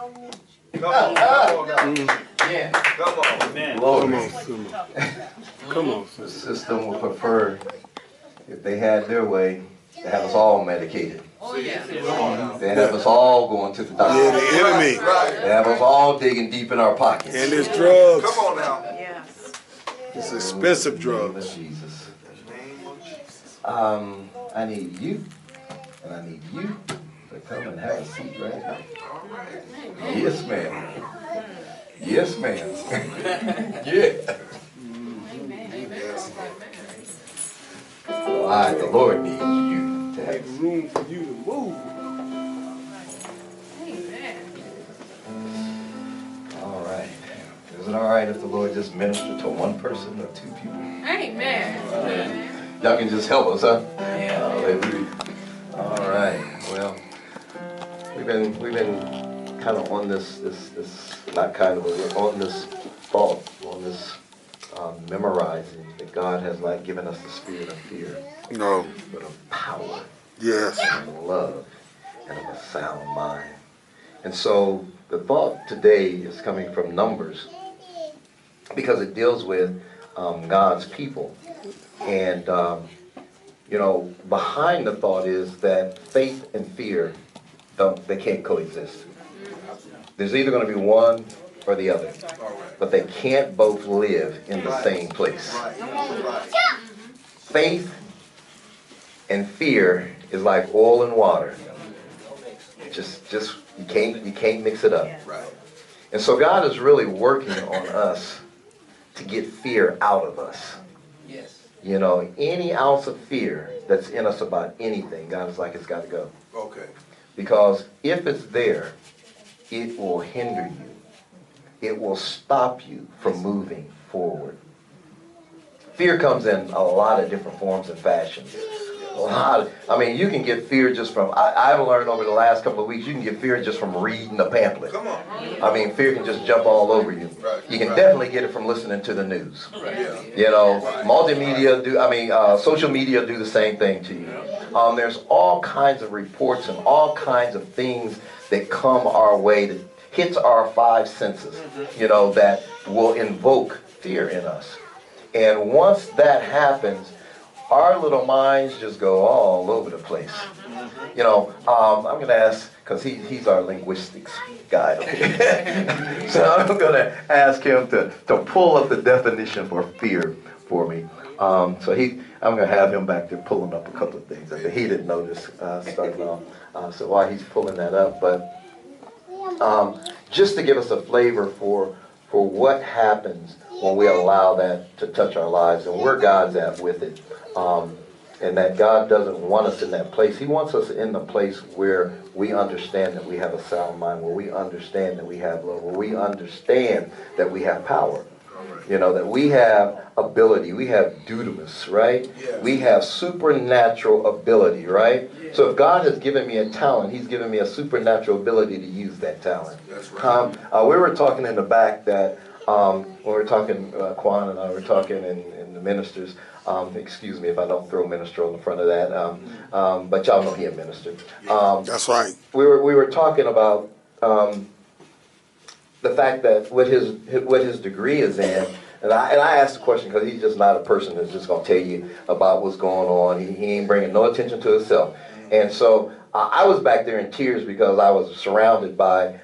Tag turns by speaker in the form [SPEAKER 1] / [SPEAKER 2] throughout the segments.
[SPEAKER 1] Come on, yeah. Come on, man.
[SPEAKER 2] Lord.
[SPEAKER 3] Come on.
[SPEAKER 2] The system would prefer, if they had their way, to have us all medicated.
[SPEAKER 1] Oh, yeah.
[SPEAKER 2] They have us all going to the doctor.
[SPEAKER 3] Yeah, the enemy.
[SPEAKER 2] They have us all digging deep in our pockets.
[SPEAKER 3] And it's drugs.
[SPEAKER 1] Come on now.
[SPEAKER 4] Yes.
[SPEAKER 3] It's expensive drugs.
[SPEAKER 2] Jesus. I need you, and I need you to come and have a seat right now. Yes, ma'am. Yes, ma'am. Yeah. Well, the Lord needs you to have
[SPEAKER 3] room for you to move.
[SPEAKER 2] All right. Is it all right if the Lord just ministered to one person or two people?
[SPEAKER 4] Amen.
[SPEAKER 2] Y'all can just help us, huh? Hallelujah. All right. Well, we've been kind of on this not kind of, but on this thought, on this memorizing that God has not given us the spirit of fear,
[SPEAKER 3] No.
[SPEAKER 2] but of power,
[SPEAKER 3] Yes.
[SPEAKER 2] and love, and of a sound mind. And so the thought today is coming from Numbers because it deals with God's people. And, you know, behind the thought is that faith and fear, they can't coexist. There's either going to be one or the other. But they can't both live in the same place. Faith and fear is like oil and water. Just you can't mix it up. And so God is really working on us to get fear out of us. You know, any ounce of fear that's in us about anything, God is like, it's got to go.
[SPEAKER 1] Okay.
[SPEAKER 2] Because if it's there, it will hinder you. It will stop you from moving forward. Fear comes in a lot of different forms and fashions. I mean, you can get fear just from, I've learned over the last couple of weeks, you can get fear just from reading a pamphlet.
[SPEAKER 1] Come on.
[SPEAKER 2] I mean, fear can just jump all over you. You can definitely get it from listening to the news. You know, multimedia social media do the same thing to you. There's all kinds of reports and all kinds of things that come our way that hits our five senses, you know, that will invoke fear in us. And once that happens, our little minds just go all over the place. You know, I'm going to ask, because he's our linguistics guy. So I'm going to ask him to pull up the definition for fear for me. I'm going to have him back there pulling up a couple of things that he didn't notice starting off. So while he's pulling that up, but just to give us a flavor for what happens when we allow that to touch our lives and where God's at with it. And that God doesn't want us in that place. He wants us in the place where we understand that we have a sound mind, where we understand that we have love, where we understand that we have power. You know, that we have ability, we have dunamis, right?
[SPEAKER 1] Yes.
[SPEAKER 2] We have supernatural ability, right? Yes. So if God has given me a talent, He's given me a supernatural ability to use that talent.
[SPEAKER 1] That's right.
[SPEAKER 2] We were talking in the back that, when we were talking, Quan and I were talking in the ministers, excuse me if I don't throw minister on the front of that, but y'all know he a minister.
[SPEAKER 3] That's right.
[SPEAKER 2] We were talking about the fact that what his degree is in, and I asked the question because he's just not a person that's just going to tell you about what's going on. He ain't bringing no attention to himself. And so I was back there in tears because I was surrounded by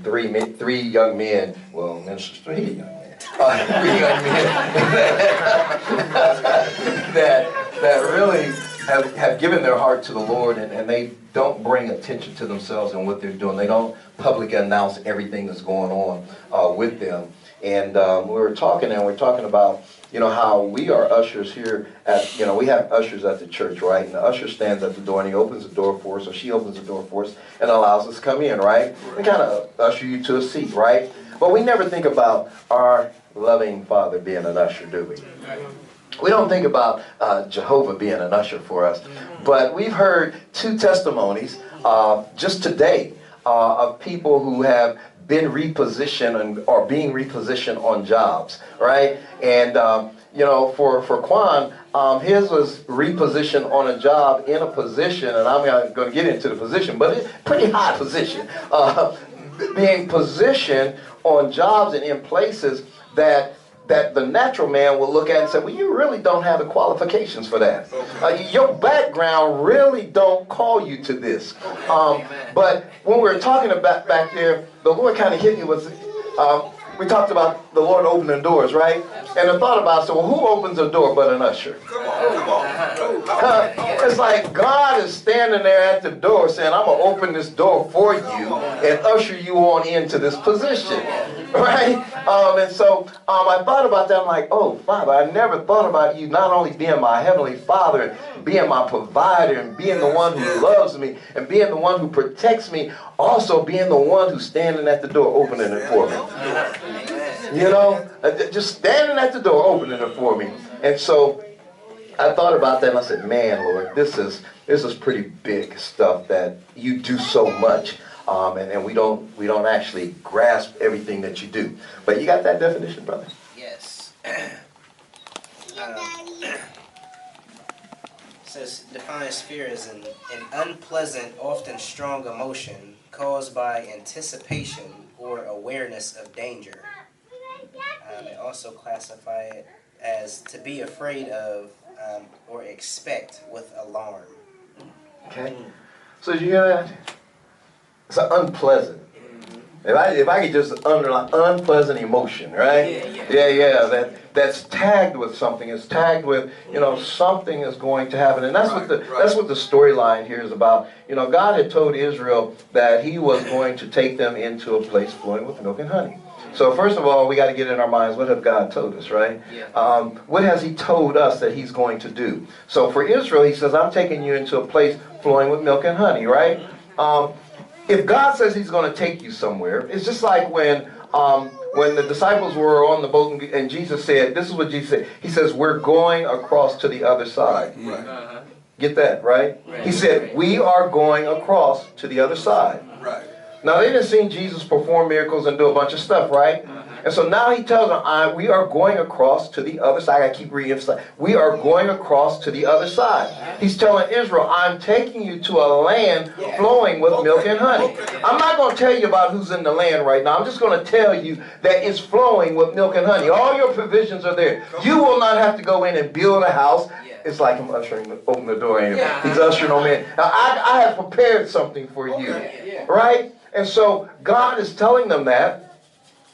[SPEAKER 2] three young men, well, ministers, three young men. 3 young men that really have given their heart to the Lord, and they don't bring attention to themselves and what they're doing. They don't publicly announce everything that's going on with them. And we were talking about, you know, how we are ushers here at, you know, we have ushers at the church, right? And the usher stands at the door and he opens the door for us, or she opens the door for us and allows us to come in, right? And kind of usher you to a seat, right? But we never think about our loving Father being an usher, do we? We don't think about Jehovah being an usher for us. But we've heard 2 testimonies just today of people who have been repositioned or being repositioned on jobs, right? And, you know, for Quan, his was repositioned on a job in a position, and I'm not going to get into the position, but it's a pretty high position. being positioned on jobs and in places that the natural man will look at and say, well, you really don't have the qualifications for that. Your background really don't call you to this. But when we were talking about back there, the Lord kind of hit me with, we talked about the Lord opening doors, right? And I thought about, so who opens a door but an usher? Come on. It's like God is standing there at the door saying, I'm going to open this door for you and usher you on into this position. Right? And so I thought about that. I'm like, oh, Father, I never thought about you not only being my heavenly Father and being my provider and being the one who loves me and being the one who protects me, also being the one who's standing at the door opening it for me. You know, just standing at the door opening it for me. And so I thought about that and I said, man, Lord, this is pretty big stuff that you do so much. And we don't actually grasp everything that you do. But you got that definition, brother?
[SPEAKER 5] Yes. Says defines fear as an unpleasant, often strong emotion caused by anticipation or awareness of danger. They also classify it as to be afraid of or expect with alarm. Okay. So did you hear that? It's an unpleasant. If I could just underline unpleasant emotion, right? Yeah. That's tagged with something. It's tagged with, something is going to happen, and that's what the storyline here is about. God had told Israel that He was going to take them into a place flowing with milk and honey. So first of all, we got to get in our minds, what have God told us, right? What has He told us that He's going to do? So for Israel, He says, I'm taking you into a place flowing with milk and honey, right? If God says He's going to take you somewhere, it's just like when the disciples were on the boat and Jesus said, this is what Jesus said. He says, we're going across to the other side. Right. Get that, right? He said, we are going across to the other side. Right. Now, they didn't see Jesus perform miracles and do a bunch of stuff, right? And so now He tells them, we are going across to the other side. I keep re-emphasizing. We are going across to the other side. He's telling Israel, I'm taking you to a land flowing with milk and honey. I'm not going to tell you about who's in the land right now. I'm just going to tell you that it's flowing with milk and honey. All your provisions are there. You will not have to go in and build a house. It's like him open the door. And He's ushering them in. Now, I have prepared something for you. Right? And so God is telling them that.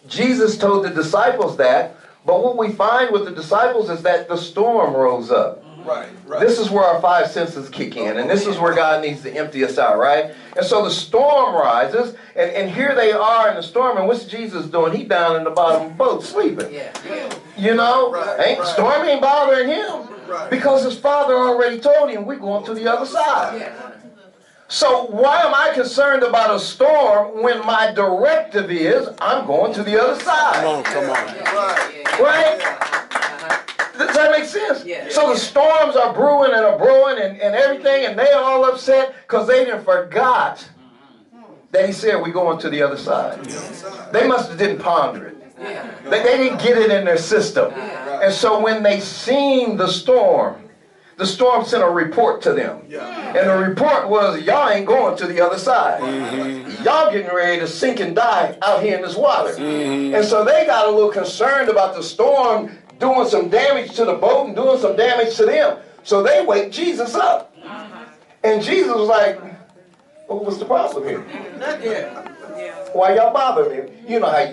[SPEAKER 5] Jesus told the disciples that. But what we find with the disciples is that the storm rose up. Right. This is where our five senses kick in. And this is where God needs to empty us out, right? And so the storm rises. And here they are in the storm. And what's Jesus doing? He down in the bottom of the boat sleeping. Storm ain't bothering Him. Because His Father already told Him we're going to the other side. So why am I concerned about a storm when my directive is I'm going to the other side?
[SPEAKER 3] Come on.
[SPEAKER 2] Right? Does that make sense? So the storms are brewing and everything, and they all upset because they didn't forgot that He said we're going to the other side. They must have didn't ponder it. They didn't get it in their system. And so when they seen the storm sent a report to them. And the report was, y'all ain't going to the other side. Y'all getting ready to sink and die out here in this water. And so they got a little concerned about the storm doing some damage to the boat and doing some damage to them. So they wake Jesus up. And Jesus was like, well, what's the problem here? Why y'all bother me? You know how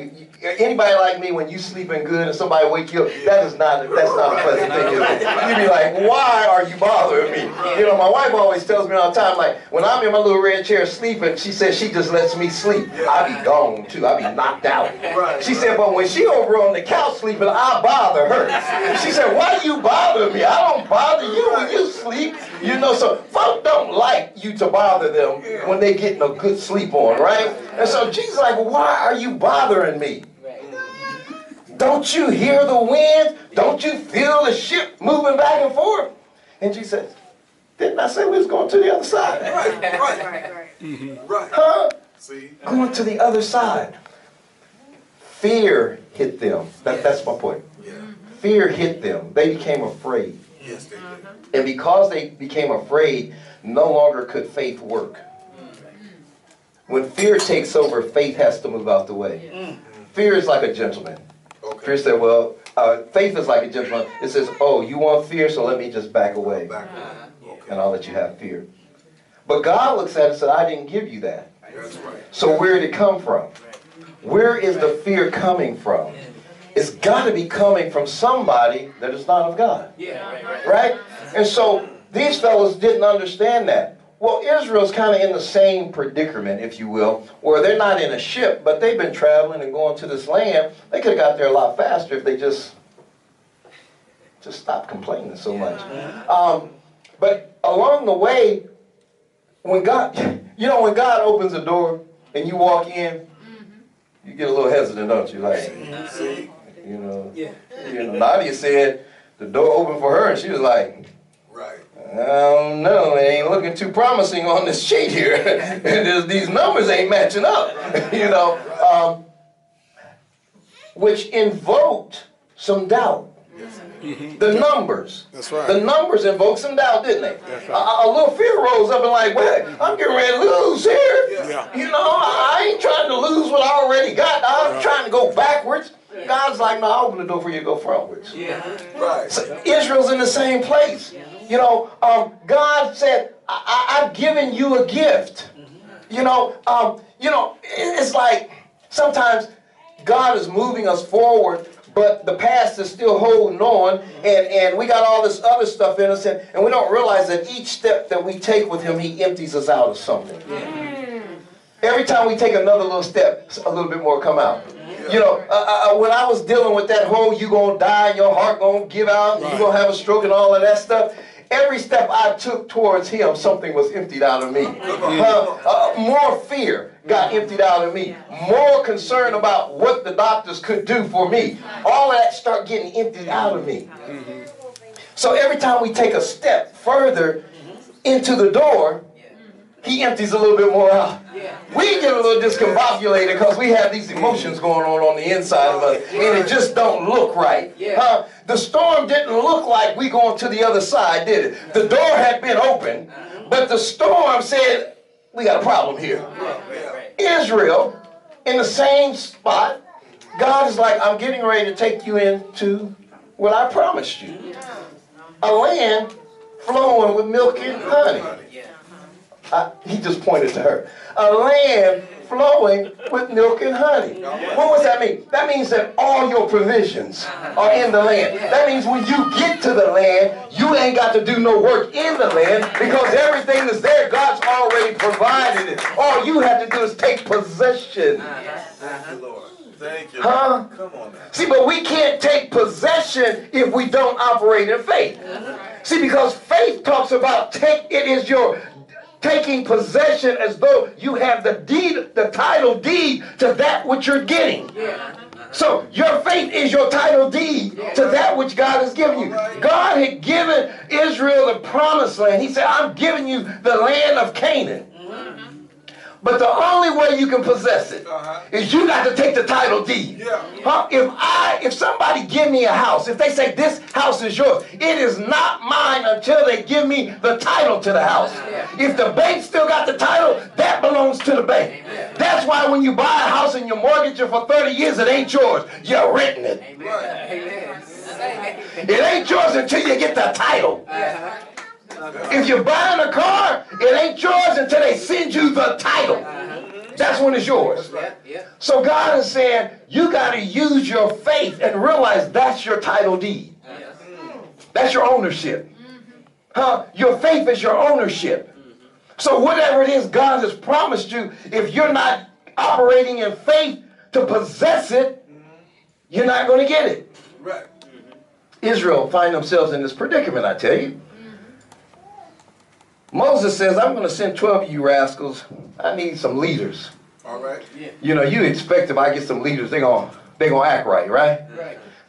[SPEAKER 2] anybody like me, when you sleeping good and somebody wake you up, that's not a pleasant thing. You be like, why are you bothering me? My wife always tells me all the time, like, when I'm in my little red chair sleeping, she says she just lets me sleep. I be gone too. I be knocked out. She said, but when she over on the couch sleeping, I bother her. She said, why do you bother me? I don't bother you when you sleep. So folk don't like you to bother them when they getting a good sleep on, right? And so Jesus like, why are you bothering me? Don't you hear the wind? Don't you feel the ship moving back and forth? And Jesus says, didn't I say we was going to the other side? Right. Huh? See? Going to the other side. Fear hit them. That's my point. Fear hit them. They became afraid. Yes, they did. And because they became afraid, no longer could faith work. When fear takes over, faith has to move out the way. Fear is like a gentleman.
[SPEAKER 1] Okay.
[SPEAKER 2] Fear said, well, faith is like a gentleman. It says, oh, you want fear, so let me just back away. And I'll let you have fear. But God looks at it and said, I didn't give you that.
[SPEAKER 1] That's right.
[SPEAKER 2] So where did it come from? Where is the fear coming from? It's got to be coming from somebody that is not of God. Right? And so these fellows didn't understand that. Well, Israel's kind of in the same predicament, if you will, where they're not in a ship, but they've been traveling and going to this land. They could have got there a lot faster if they just stopped complaining so much. But along the way, when God, when God opens a door and you walk in, you get a little hesitant, don't you? Like, Nadia said the door opened for her and she was like,
[SPEAKER 1] Right.
[SPEAKER 2] I don't know, it ain't looking too promising on this sheet here. These numbers ain't matching up, which invoked some doubt. The numbers.
[SPEAKER 3] That's right.
[SPEAKER 2] The numbers invoked some doubt, didn't they? A little fear rose up and like, wait, I'm getting ready to lose here.
[SPEAKER 3] Yeah.
[SPEAKER 2] I ain't trying to lose what I already got. I'm trying to go backwards. God's like, no, I'll open the door for you to go frontwards.
[SPEAKER 1] Right.
[SPEAKER 2] So Israel's in the same place. God said, I've given you a gift. It's like sometimes God is moving us forward, but the past is still holding on, and we got all this other stuff in us, and we don't realize that each step that we take with him, he empties us out of something. Every time we take another little step, a little bit more come out. When I was dealing with that whole you gonna die and your heart gonna give out and you gonna have a stroke and all of that stuff, every step I took towards him, something was emptied out of me. More fear got emptied out of me. More concern about what the doctors could do for me. All of that started getting emptied out of me. So every time we take a step further into the door, he empties a little bit more out. We get a little discombobulated because we have these emotions going on the inside of us, and it just don't look right. The storm didn't look like we going to the other side, did it? The door had been open, but the storm said, we got a problem here. Israel, in the same spot, God is like, I'm getting ready to take you into what I promised you. A land flowing with milk and honey. He just pointed to her. A land flowing with milk and honey. What does that mean? That means that all your provisions are in the land. That means when you get to the land, you ain't got to do no work in the land because everything is there. God's already provided it. All you have to do is take possession.
[SPEAKER 1] Thank you, Lord. Thank you.
[SPEAKER 2] Huh?
[SPEAKER 1] Come on now.
[SPEAKER 2] See, but we can't take possession if we don't operate in faith. See, because faith talks about it is your taking possession as though you have the deed, the title deed to that which you're getting. So your faith is your title deed to that which God has given you. God had given Israel the promised land. He said, I'm giving you the land of Canaan. But the only way you can possess it is you got to take the title deed. If somebody give me a house, if they say this house is yours, it is not mine until they give me the title to the house. If the bank still got the title, that belongs to the bank. That's why when you buy a house and you mortgage it for 30 years, it ain't yours. You're renting it. It ain't yours until you get the title. If you're buying a car, it ain't yours until they send you the title. That's when it's yours. So God is saying, you got to use your faith and realize that's your title deed. That's your ownership. Your faith is your ownership. So whatever it is God has promised you, if you're not operating in faith to possess it, you're not going to get it.
[SPEAKER 1] Right.
[SPEAKER 2] Israel find themselves in this predicament, I tell you. Moses says, I'm going to send 12 of you rascals. I need some leaders.
[SPEAKER 1] All right.
[SPEAKER 2] You expect if I get some leaders, they're gonna act right, right?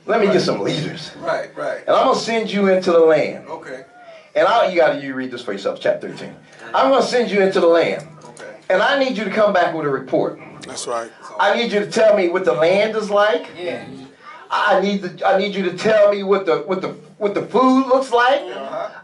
[SPEAKER 2] Let me get some leaders.
[SPEAKER 1] Right.
[SPEAKER 2] And I'm going to send you into the land.
[SPEAKER 1] Okay.
[SPEAKER 2] And you read this for yourself, chapter 13. I'm going to send you into the land.
[SPEAKER 1] Okay.
[SPEAKER 2] And I need you to come back with a report.
[SPEAKER 3] That's right.
[SPEAKER 2] I need you to tell me what the land is like. I need you to tell me what the food looks like.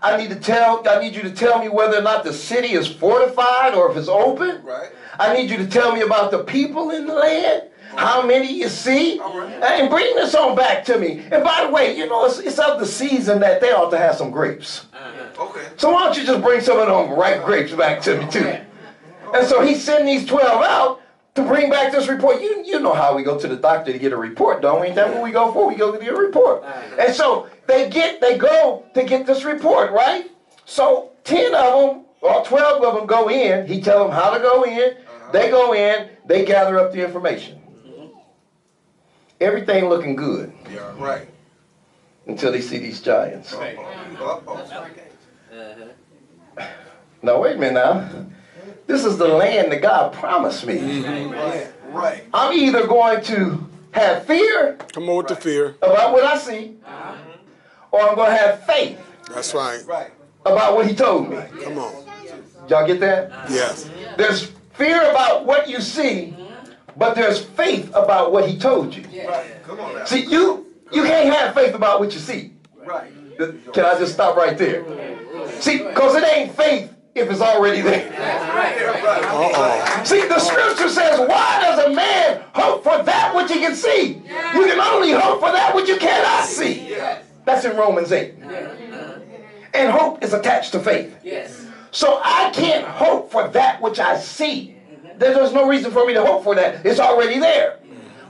[SPEAKER 2] I need you to tell me whether or not the city is fortified or if it's open.
[SPEAKER 1] Right.
[SPEAKER 2] I need you to tell me about the people in the land, how many you see, and bring this on back to me. And by the way, you know, it's of the season that they ought to have some grapes.
[SPEAKER 1] Okay.
[SPEAKER 2] So why don't you just bring some of them ripe grapes back to me too? And so he's sending these 12 out to bring back this report. You know how we go to the doctor to get a report, don't we? Ain't that what we go for? We go to get a report. And so they go to get this report, right? So 10 of them, or 12 of them go in. He tells them how to go in. They go in. They gather up the information. Everything looking good.
[SPEAKER 1] Yeah, right.
[SPEAKER 2] Until they see these giants.
[SPEAKER 1] Uh-oh.
[SPEAKER 2] Now wait a minute now. This is the land that God promised me.
[SPEAKER 1] Right.
[SPEAKER 2] I'm either going to have fear
[SPEAKER 3] Come on with the fear.
[SPEAKER 2] about what I see, or I'm going to have faith
[SPEAKER 3] That's right.
[SPEAKER 1] Right.
[SPEAKER 2] about what he told me.
[SPEAKER 3] Come on.
[SPEAKER 2] Y'all get that?
[SPEAKER 3] Yes.
[SPEAKER 2] There's fear about what you see, but there's faith about what he told you.
[SPEAKER 1] Right. Come on now.
[SPEAKER 2] See, you can't have faith about what you see.
[SPEAKER 1] Right.
[SPEAKER 2] Can I just stop right there? See, because it ain't faith if it's already there.
[SPEAKER 3] Uh-oh.
[SPEAKER 2] See, the scripture says, why does a man hope for that which he can see? You can only hope for that which you cannot see. That's in Romans 8. And hope is attached to faith. So I can't hope for that which I see. There's no reason for me to hope for that. It's already there.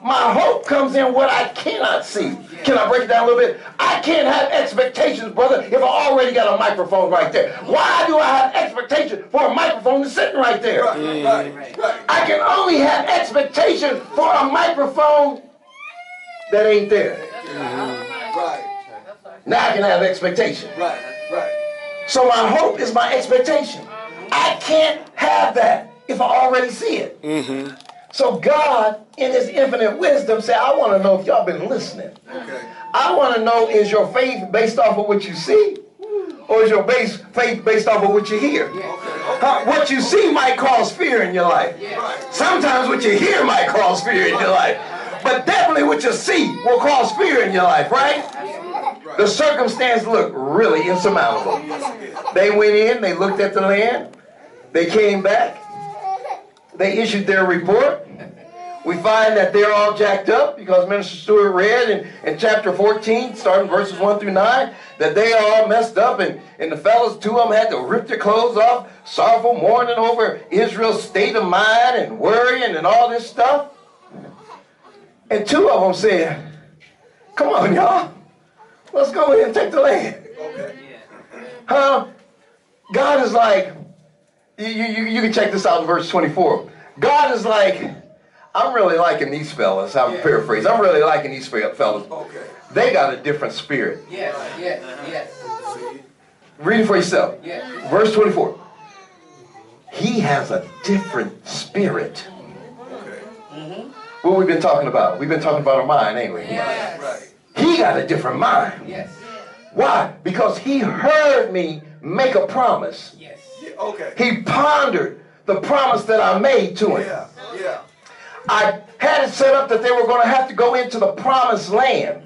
[SPEAKER 2] My hope comes in what I cannot see. Can I break it down a little bit? I can't have expectations, brother, if I already got a microphone right there. Why do I have expectations for a microphone that's sitting right there?
[SPEAKER 1] Right.
[SPEAKER 2] I can only have expectation for a microphone that ain't there.
[SPEAKER 1] Right.
[SPEAKER 2] Now I can have expectation.
[SPEAKER 1] Right.
[SPEAKER 2] So my hope is my expectation. I can't have that if I already see it. So God, in his infinite wisdom, said, I want to know if y'all been listening.
[SPEAKER 1] Okay.
[SPEAKER 2] I want to know, is your faith based off of what you see? Or is your faith based off of what you hear? What you see might cause fear in your life. Sometimes what you hear might cause fear in your life. But definitely what you see will cause fear in your life, right? The circumstance looked really insurmountable. They went in, they looked at the land, they came back, they issued their report. We find that they're all jacked up because Minister Stewart read in chapter 14, starting verses 1 through 9, that they all messed up, and the fellas, 2 of them had to rip their clothes off, sorrowful, mourning over Israel's state of mind and worrying and all this stuff. And 2 of them said, come on, y'all. Let's go in and take the land. God is like, you can check this out in verse 24. God is like, I'm really liking these fellas. I'm paraphrasing. I'm really liking these fellas. They got a different spirit.
[SPEAKER 4] Yes.
[SPEAKER 2] Read it for yourself. Verse 24. He has a different spirit. What we've been talking about? We've been talking about our mind, ain't we? He got a different mind. Why? Because he heard me make a promise. He pondered the promise that I made to him. I had it set up that they were going to have to go into the promised land.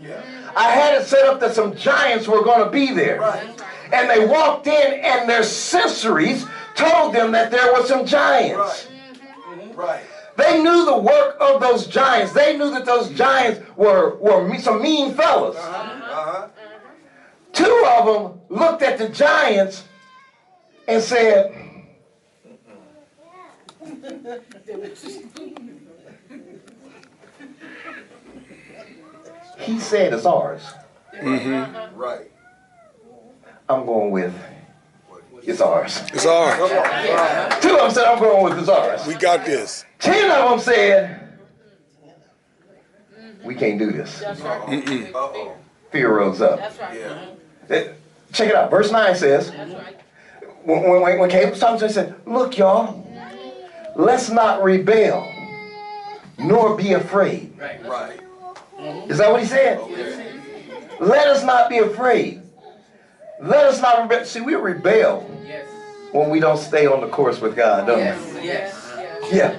[SPEAKER 2] I had it set up that some giants were going to be there. And they walked in and their sensories told them that there were some giants. They knew the work of those giants. They knew that those giants were some mean fellas. 2 of them looked at the giants and said, he said it's ours.
[SPEAKER 1] Right.
[SPEAKER 2] I'm going with it's ours.
[SPEAKER 3] It's ours.
[SPEAKER 2] 2 of them said, I'm going with it's ours.
[SPEAKER 3] We got this.
[SPEAKER 2] 10 of them said, we can't do this. Fear rose up. Check it out. Verse 9 says, when Caleb was talking to him, he said, look, y'all, let's not rebel, nor be afraid. Is that what he said? Let us not be afraid. Let us not rebel. See, we rebel when we don't stay on the course with God, don't we? Yeah.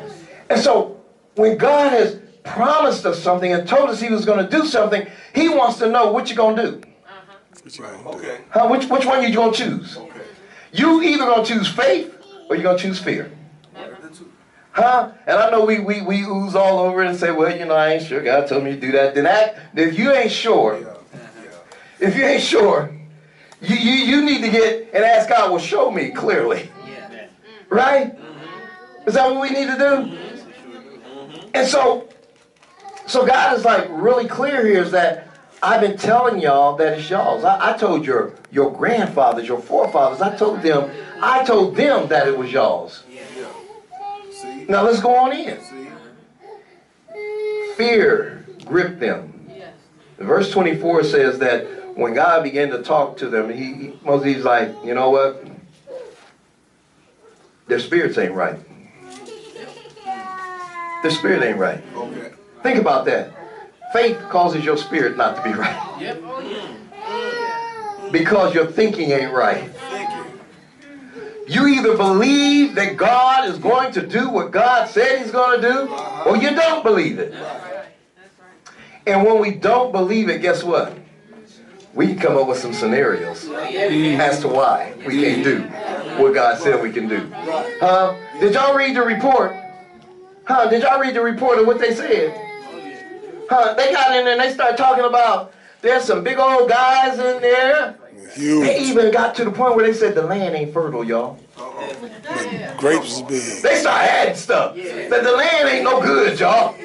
[SPEAKER 2] And so when God has promised us something and told us he was going to do something, he wants to know what you're going to do. Which one you going to choose? You either going to choose faith or you're going to choose fear. Huh? And I know we ooze all over it and say, well, you know, I ain't sure. God told me to do that. Then if you ain't sure, you need to get and ask God, well, show me clearly. Right? Is that what we need to do? And so God is like really clear here is that I've been telling y'all that it's y'all's. I told your grandfathers, your forefathers, I told them that it was y'all's. Now let's go on in. Fear gripped them. Verse 24 says that when God began to talk to them, Moses like, you know what? Their spirits ain't right. Their spirit ain't right.
[SPEAKER 1] Okay.
[SPEAKER 2] Think about that. Faith causes your spirit not to be right.
[SPEAKER 1] Yep.
[SPEAKER 2] Because your thinking ain't right.
[SPEAKER 1] Thinking.
[SPEAKER 2] You either believe that God is going to do what God said he's going to do, or you don't believe it. And when we don't believe it, guess what? We can come up with some scenarios as to why we can't do what God said we can do. Did y'all read the report? Did y'all read the report of what they said? They got in there and they started talking about there's some big old guys in there.
[SPEAKER 3] Huge.
[SPEAKER 2] They even got to the point where they said the land ain't fertile, y'all.
[SPEAKER 3] Grapes is big.
[SPEAKER 2] They started adding stuff. That the land ain't no good, y'all.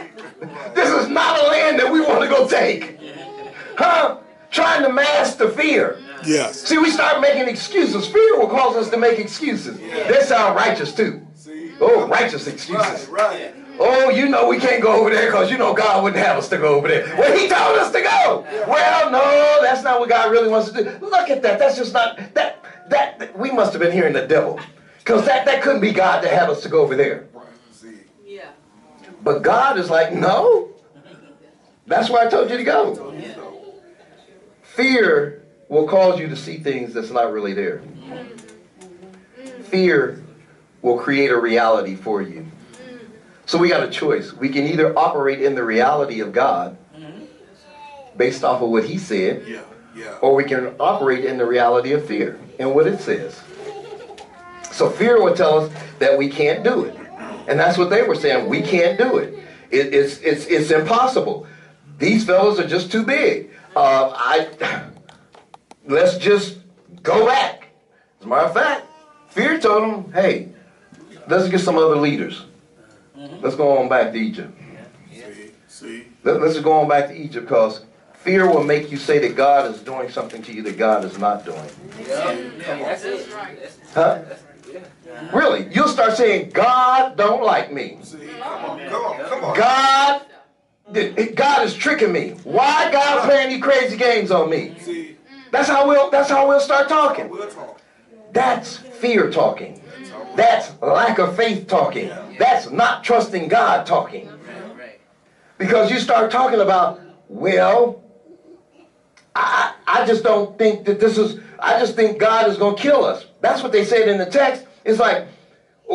[SPEAKER 2] This is not a land that we want to go take. Trying to mask the fear.
[SPEAKER 3] Yes.
[SPEAKER 2] See, we start making excuses. Fear will cause us to make excuses. They sound righteous too. Oh, righteous excuses.
[SPEAKER 1] Right.
[SPEAKER 2] Oh, you know we can't go over there because you know God wouldn't have us to go over there. Well, he told us to go. Well, no, that's not what God really wants to do. Look at that. That's just not, that we must have been hearing the devil. Because that couldn't be God to have us to go over there.
[SPEAKER 4] Yeah.
[SPEAKER 2] But God is like, no. That's why I told you to go. Fear will cause you to see things that's not really there. Fear will create a reality for you. So we got a choice. We can either operate in the reality of God based off of what he said, or we can operate in the reality of fear and what it says. So fear will tell us that we can't do it. And that's what they were saying. We can't do it. It's impossible. These fellows are just too big. Let's just go back. As a matter of fact, fear told them, hey, let's get some other leaders. Let's go on back to Egypt. Let's just go on back to Egypt because fear will make you say that God is doing something to you that God is not doing. Huh? Really? You'll start saying, God don't like me.
[SPEAKER 1] Come on.
[SPEAKER 2] God is tricking me. Why God playing these crazy games on me? That's how we'll start talking. That's fear talking. That's lack of faith talking. That's not trusting God talking. Because you start talking about, well, I just don't think that I just think God is going to kill us. That's what they said in the text. It's like,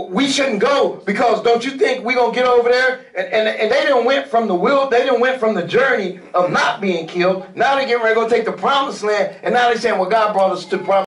[SPEAKER 2] we shouldn't go because don't you think we're going to get over there? And they didn't went from the journey of not being killed. Now they're getting ready to go take the promised land. And now they're saying, well, God brought us to the promised land.